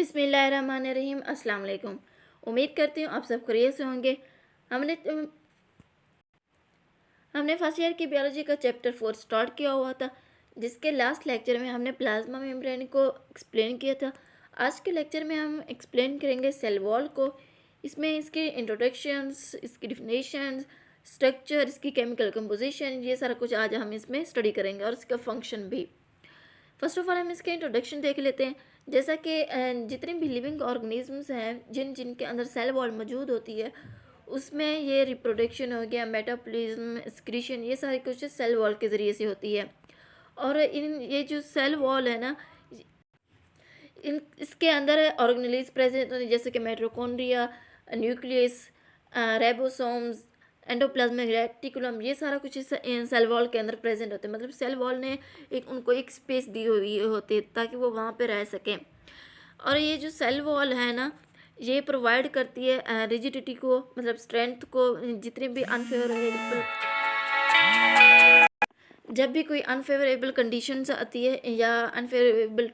बिस्मिल्लाहिर्रहमानिर्रहीम। अस्सलाम वालेकुम। उम्मीद करती हूँ आप सब खैरियत से होंगे। हमने हमने फर्स्ट ईयर की बायोलॉजी का चैप्टर 4 स्टार्ट किया हुआ था, जिसके लास्ट लेक्चर में हमने प्लाज्मा मेम्ब्रेन को एक्सप्लेन किया था। आज के लेक्चर में हम एक्सप्लेन करेंगे सेल वॉल को। इसमें इसके इंट्रोडक्शंस, इसकी डिफिनेशंस, स्ट्रक्चर, इसकी केमिकल कंपोजिशन, ये सारा कुछ आज हम इसमें स्टडी करेंगे और इसका फंक्शन भी। फर्स्ट ऑफ ऑल हम इसके इंट्रोडक्शन देख लेते हैं। जैसा कि जितने भी लिविंग ऑर्गेनिजम्स हैं जिनके अंदर सेल वॉल मौजूद होती है, उसमें ये रिप्रोडक्शन हो गया, मेटाबॉलिज्म, एक्सक्रीशन, ये सारी कुछ सेल वॉल के ज़रिए से होती है। और ये जो सेल वॉल है ना, इसके अंदर ऑर्गेनेल्स प्रेजेंट होते हैं, जैसे कि mitochondria, nucleus, ribosomes, endoplasmic reticulum, ये सारा कुछ इस सेल वॉल के अंदर प्रेजेंट होते हैं। मतलब सेल वॉल ने उनको एक स्पेस दी हुई होती है ताकि वो वहाँ पे रह सकें। और ये जो सेल वॉल है ना, ये प्रोवाइड करती है रिजिडिटी को, मतलब स्ट्रेंथ को। जितने भी जब भी कोई अनफेवरेबल कंडीशंस आती है या अनफेवरेबल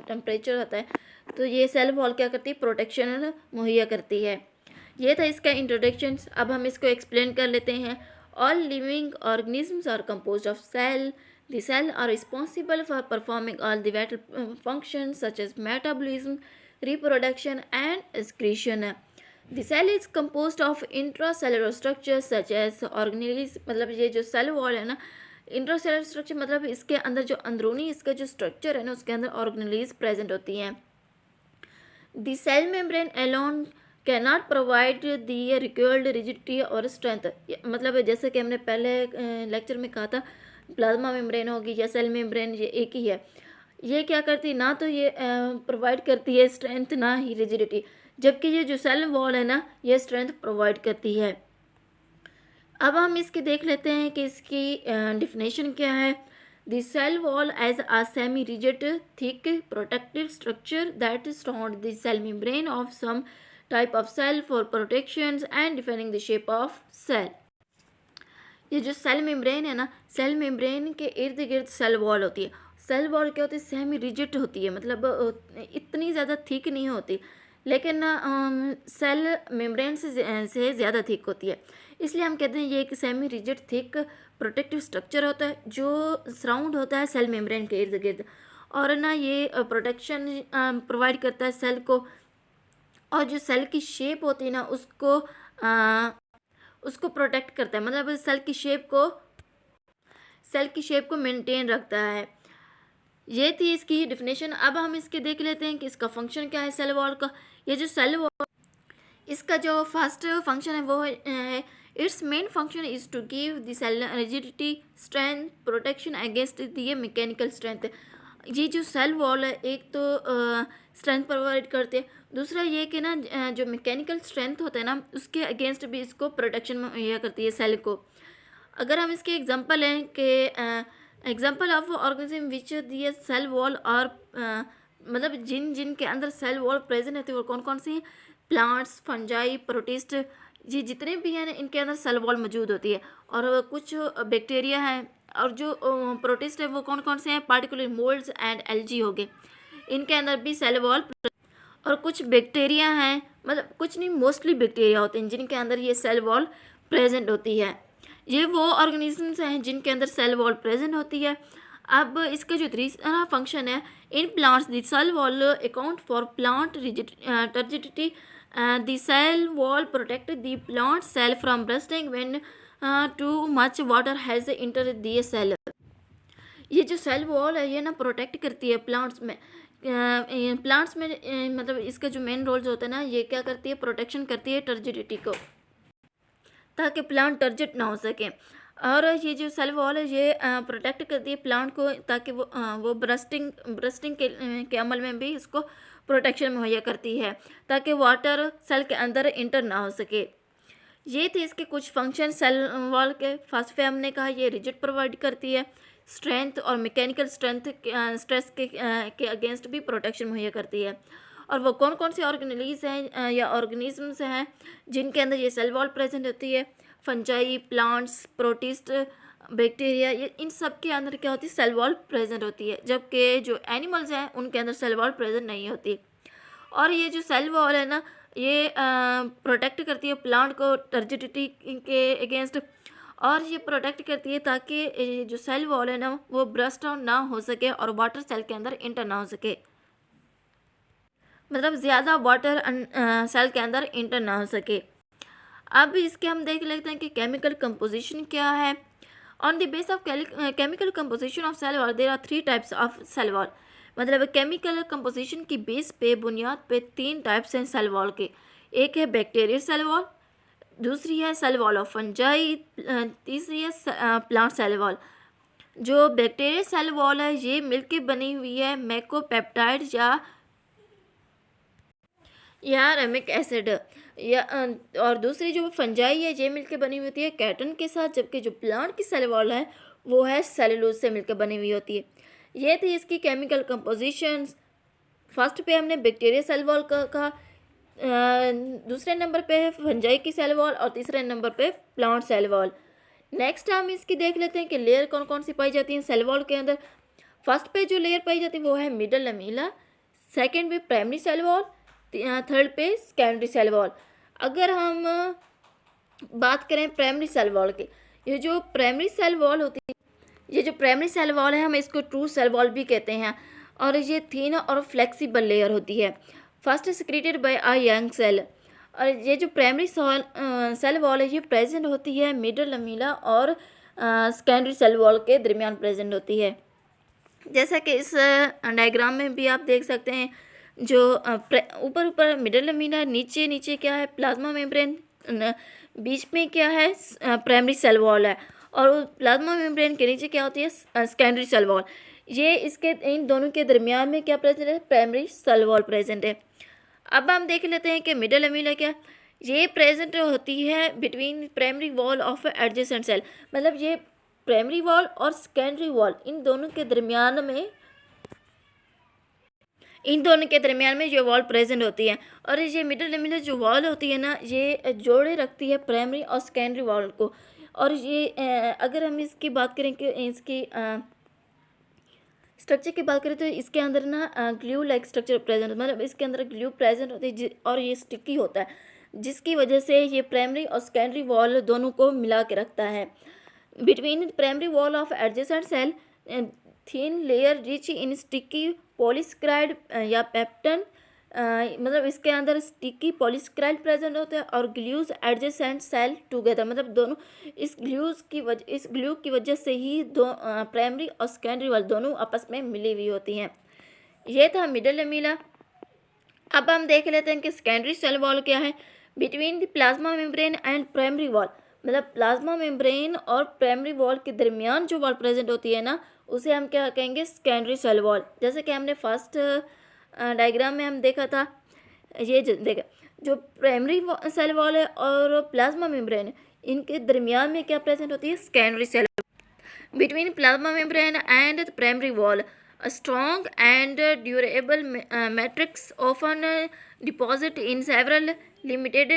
टेम्परेचर आता है, तो ये सेल वॉल क्या करती है, प्रोटेक्शन मुहैया करती है। ये था इसका इंट्रोडक्शन। अब हम इसको एक्सप्लेन कर लेते हैं। All living organisms are composed of cell. The cell are responsible for performing all the vital functions such as metabolism, reproduction and excretion. The cell is composed of intracellular structures such as organelles. मतलब ये जो cell wall है ना, intracellular structure मतलब इसके अंदर जो अंदरूनी इसका जो स्ट्रक्चर है ना, उसके अंदर ऑर्गेनेल्स प्रेजेंट होती हैं। The cell membrane alone can not provide the required rigidity और स्ट्रेंथ। मतलब जैसे कि हमने पहले लेक्चर में कहा था, प्लाज्मा मेम्ब्रेन होगी या सेल मेम्ब्रेन, ये एक ही है। ये क्या करती है ना, तो ये प्रोवाइड करती है स्ट्रेंथ, ना ही रिजिडिटी। जबकि ये जो सेल वॉल है ना, ये स्ट्रेंथ प्रोवाइड करती है। अब हम इसके देख लेते हैं कि इसकी डिफिनेशन क्या है। The cell wall as a semi rigid thick protective structure that surround the cell membrane of some type of cell for protection and defining the shape of cell. ये जो सेल मेम्ब्रेन है ना, cell membrane के इर्द गिर्द cell wall होती है। Cell wall क्या होती है, सेमी रिजिड होती है, मतलब इतनी ज़्यादा थिक नहीं होती, लेकिन सेल मेम्ब्रेन से ज़्यादा थिक होती है। इसलिए हम कहते हैं ये एक semi rigid thick protective structure होता है जो सराउंड होता है सेल मेम्ब्रेन के इर्द गिर्द, और ना ये प्रोटेक्शन प्रोवाइड करता है सेल को। और जो सेल की शेप होती है ना, उसको प्रोटेक्ट करता है, मतलब सेल की शेप को मेंटेन रखता है। ये थी इसकी डिफिनेशन। अब हम इसके देख लेते हैं कि इसका फंक्शन क्या है सेल वॉल का। ये जो सेल वॉल, इसका जो फर्स्ट फंक्शन है वो है, its main function is to give the cell rigidity, strength, protection against the mechanical strength. ये जो सेल वॉल है, एक तो स्ट्रेंथ प्रोवाइड करते हैं, दूसरा ये कि ना जो मैकेनिकल स्ट्रेंथ होता है ना, उसके अगेंस्ट भी इसको प्रोटेक्शन मुहैया करती है सेल को। अगर हम इसके एग्जांपल हैं कि example of organism which the cell wall और मतलब जिन के अंदर सेल वॉल प्रेजेंट रहती है वो कौन कौन सी हैं, प्लांट्स, फंजाई, प्रोटिस्ट, ये जितने भी हैं इनके अंदर सेल वॉल मौजूद होती है। और कुछ बैक्टीरिया हैं, और जो प्रोटिस्ट है वो कौन कौन से हैं, पार्टिकुलर मोल्ड्स एंड एल्गी हो गए, इनके अंदर भी सेल वॉल। और कुछ बैक्टीरिया हैं, मतलब कुछ नहीं, मोस्टली बैक्टीरिया होते हैं जिनके अंदर ये सेल वॉल प्रेजेंट होती है। ये वो ऑर्गेनिजम्स हैं जिनके अंदर सेल वॉल प्रेजेंट होती है। अब इसका जो तीसरा फंक्शन है, in plants the cell wall account for plant turgidity. The cell wall protect the plant cell from bursting when too much water has enter the cell. ये जो सेल वॉल है ये ना प्रोटेक्ट करती है प्लांट्स में। मतलब इसका जो मेन रोल्स होता है ना, ये क्या करती है, प्रोटेक्शन करती है टर्जिडिटी को, ताकि प्लांट टर्जिट ना हो सके। और ये जो सेल वॉल है ये प्रोटेक्ट करती है प्लांट को, ताकि वो ब्रस्टिंग के अमल में भी इसको प्रोटेक्शन मुहैया करती है, ताकि वाटर सेल के अंदर इंटर ना हो सके। ये थे इसके कुछ फंक्शन सेल वॉल के। फर्स्ट पे हमने कहा ये रिजिड प्रोवाइड करती है, स्ट्रेंथ और मैकेनिकल स्ट्रेस के अगेंस्ट भी प्रोटेक्शन मुहैया करती है। और वो कौन कौन से ऑर्गेनेल्स हैं या ऑर्गेनिजम्स हैं जिनके अंदर ये सेल वॉल प्रेजेंट होती है, फंजाई, प्लांट्स, प्रोटिस्ट, बैक्टीरिया, ये इन सब के अंदर क्या होती है, सेल वॉल प्रेजेंट होती है। जबकि जो एनिमल्स हैं उनके अंदर सेल वॉल प्रेजेंट नहीं होती। और ये जो सेल वॉल है ना, ये प्रोटेक्ट करती है प्लांट को टर्जिडिटी के अगेंस्ट, और ये प्रोटेक्ट करती है ताकि ये जो सेल वॉल है ना वो ब्रस्ट डाउन ना हो सके और वाटर सेल के अंदर इंटर ना हो सके, मतलब ज़्यादा वाटर सेल के अंदर इंटर ना हो सके। अब इसके हम देख लेते हैं कि केमिकल कंपोजिशन क्या है। On the base of chemical composition of cell wall there are 3 types of cell wall. मतलब केमिकल कंपोजिशन की बेस पे, बुनियाद पे 3 टाइप्स हैं सेल वॉल के। एक है बैक्टीरियल सेल वॉल, दूसरी है सेल वॉल ऑफ फंजाई, तीसरी है प्लांट सेल वॉल। जो बैक्टीरियल सेल वॉल है ये मिलकर बनी हुई है मैकोपेप्टाइड या रेमिक एसिड या और दूसरी जो फंजाई है ये मिलकर बनी हुई होती है कैटन के साथ, जबकि जो प्लांट की सेल वॉल है वो है सेलुलोज से मिलकर बनी हुई होती है। ये थी इसकी केमिकल कंपोजिशन। फर्स्ट पे हमने बैक्टीरिया सेल वॉल का कहा, दूसरे नंबर पे है फंजाई की सेल वॉल और तीसरे नंबर पे प्लांट सेल वॉल। नेक्स्ट हम इसकी देख लेते हैं कि लेयर कौन कौन सी पाई जाती हैं सेल वॉल के अंदर। फर्स्ट पे जो लेयर पाई जाती है वो है मिडल लमीला, सेकेंड पे प्राइमरी सेल वॉल, थर्ड पे सेकेंडरी सेल वॉल। अगर हम बात करें प्राइमरी सेल वॉल की, ये जो प्राइमरी सेल वॉल होती है, ये जो प्राइमरी सेल वॉल है हम इसको ट्रू सेल वॉल भी कहते हैं, और ये थिन और फ्लेक्सिबल लेयर होती है। First secreted by a young cell. और ये जो प्राइमरी सेल वॉल है ये प्रेजेंट होती है मिडल लमीला और सेकेंडरी सेल वॉल के दरमियान प्रेजेंट होती है। जैसा कि इस डायग्राम में भी आप देख सकते हैं, जो ऊपर ऊपर मिडल लमीला, नीचे नीचे क्या है प्लाज्मा मेम्ब्रेन, बीच में क्या है प्राइमरी सेल वॉल है, और प्लाज्मा मेम्ब्रेन के नीचे क्या होती है सेकेंडरी सेल वॉल। ये इसके इन दोनों के दरमियान में क्या प्रेजेंट है, प्राइमरी सेल वॉल प्रेजेंट है। अब हम देख लेते हैं कि मिडल लमीला क्या, ये प्रेजेंट होती है between primary wall of adjacent cell. मतलब ये प्राइमरी वॉल और सेकेंडरी वॉल इन दोनों के दरमियान में ये वॉल प्रेजेंट होती है। और ये मिडल लमीला जो वॉल होती है ना ये जोड़े रखती है प्राइमरी और सेकेंडरी वॉल को। और ये अगर हम इसकी बात करें कि इसकी स्ट्रक्चर की बात करें तो इसके अंदर ना ग्लू लाइक स्ट्रक्चर प्रेजेंट, मतलब इसके अंदर ग्लू प्रेजेंट होती है और ये स्टिकी होता है, जिसकी वजह से ये प्राइमरी और सेकेंडरी वॉल दोनों को मिला के रखता है। Between primary wall of adjacent cell thin layer rich in sticky polysaccharide या पेप्टन, मतलब इसके अंदर स्टिकी पॉलीस्क्राइड प्रेजेंट होता है और ग्लूज एडजेसेंट सेल टुगेदर, मतलब दोनों इस ग्लू की वजह से ही दो प्राइमरी और सेकेंडरी वॉल दोनों आपस में मिली हुई होती हैं। ये था मिडल लमीला। अब हम देख लेते हैं कि सेकेंडरी सेल वॉल क्या है। Between the plasma membrane and primary wall, मतलब प्लाज्मा मेम्ब्रेन और प्राइमरी वॉल के दरमियान जो वॉल प्रेजेंट होती है ना उसे हम क्या कहेंगे, सेकेंडरी सेल वॉल। जैसे कि हमने फर्स्ट डायग्राम में हम देखा था, ये देखा जो प्राइमरी सेल वॉल है और प्लाज्मा मेम्ब्रेन इनके दरमियान में क्या प्रेजेंट होती है, secondary cell. Between plasma membrane and the primary wall a strong and durable matrix often deposit in several limited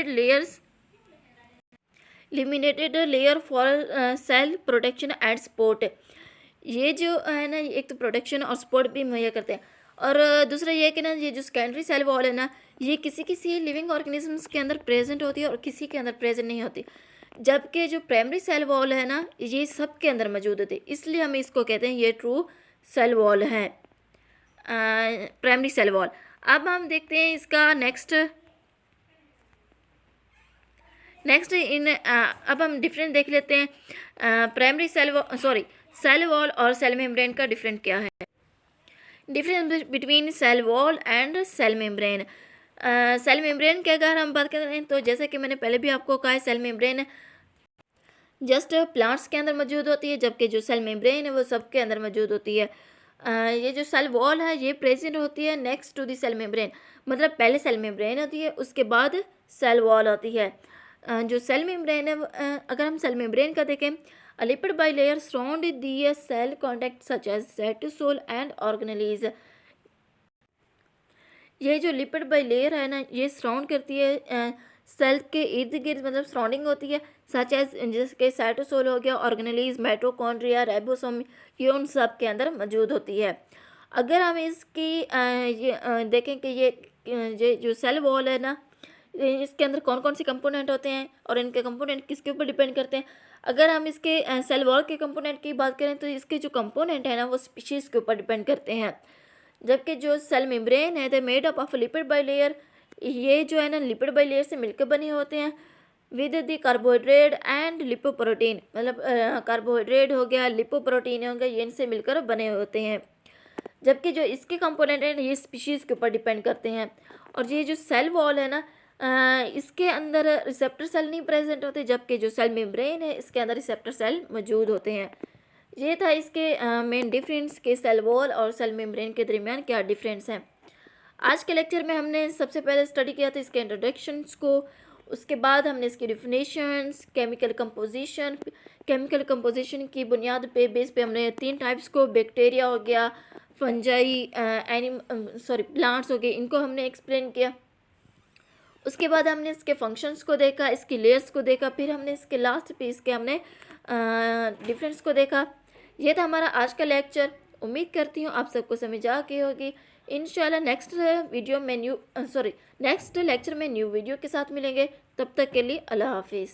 layer for cell protection and support। ये जो है ना एक तो प्रोटेक्शन और सपोर्ट भी मुहैया करते हैं, और दूसरा ये कि ना ये जो सेकेंडरी सेल वॉल है ना ये किसी किसी लिविंग ऑर्गेनिजम्स के अंदर प्रेजेंट होती है और किसी के अंदर प्रेजेंट नहीं होती, जबकि जो प्राइमरी सेल वॉल है ना ये सब के अंदर मौजूद होती है, इसलिए हम इसको कहते हैं ये ट्रू सेल वॉल है, प्राइमरी सेल वॉल। अब हम देखते हैं इसका नेक्स्ट अब हम डिफरेंट देख लेते हैं प्राइमरी सेल वॉल और सेल मेम्ब्रेन का डिफरेंट क्या है। Difference between cell wall and cell membrane. Cell membrane की अगर हम बात करें तो जैसे कि मैंने पहले भी आपको कहा है सेल मेम्ब्रेन जस्ट प्लांट्स के अंदर मौजूद होती है, जबकि जो सेल मेम्ब्रेन है वो सब के अंदर मौजूद होती है। ये जो सेल वॉल है ये प्रेजेंट होती है next to the cell membrane, मतलब पहले सेल मेम्ब्रेन होती है उसके बाद सेल वॉल होती है। जो सेल मेम्ब्रेन है अगर हम सेल मेम्ब्रेन का देखें, a lipid bilayer surround the cell contact such as cytosol and organelles। ये जो लिपिड बाई लेयर है ना ये सराउंड करती है सेल के इर्द गिर्द, मतलब सराउंडिंग होती है सच एज जैसे कि साइटोसोल हो गया, ऑर्गेनेलीज, माइटोकॉन्ड्रिया, राइबोसोम, ये उन सब के अंदर मौजूद होती है। अगर हम इसकी ये देखें कि ये ये जो सेल वॉल है ना, इसके अंदर कौन कौन से कंपोनेंट होते हैं और इनके कंपोनेंट किसके ऊपर डिपेंड करते हैं। अगर हम इसके सेल वॉल के कंपोनेंट की बात करें तो इसके जो कंपोनेंट है ना वो स्पीशीज़ के ऊपर डिपेंड करते हैं। जबकि जो सेल मेम्ब्रेन है they made up of lipid bilayer, ये जो है ना लिपिड बाइलेयर से मिलकर बने होते हैं with the carbohydrate and lipoprotein, मतलब कार्बोहाइड्रेट हो गया, लिपोप्रोटीन हो गया, ये इनसे मिलकर बने होते हैं। जबकि जो इसके कंपोनेंट हैं ये स्पीशीज़ के ऊपर डिपेंड करते हैं। और ये जो सेल वॉल है ना, इसके अंदर रिसेप्टर सेल नहीं प्रेजेंट होते, जबकि जो सेल मेम्ब्रेन है इसके अंदर रिसेप्टर सेल मौजूद होते हैं। ये था इसके मेन डिफरेंस के सेल वॉल और सेल मेम्ब्रेन के दरमियान क्या डिफरेंस है। आज के लेक्चर में हमने सबसे पहले स्टडी किया था इसके इंट्रोडक्शंस को, उसके बाद हमने इसकी डिफिनेशंस, केमिकल कंपोजिशन की बुनियाद पे बेस पे हमने 3 टाइप्स को, बैक्टीरिया हो गया, फंजाई, प्लांट्स हो गए, इनको हमने एक्सप्लेन किया। उसके बाद हमने इसके फंक्शंस को देखा, इसकी लेयर्स को देखा, फिर हमने इसके लास्ट पे इसके हमने डिफरेंस को देखा। ये था हमारा आज का लेक्चर। उम्मीद करती हूँ आप सबको समझ आ गई होगी। इंशाल्लाह नेक्स्ट लेक्चर में न्यू वीडियो के साथ मिलेंगे। तब तक के लिए अल्लाह हाफिज़।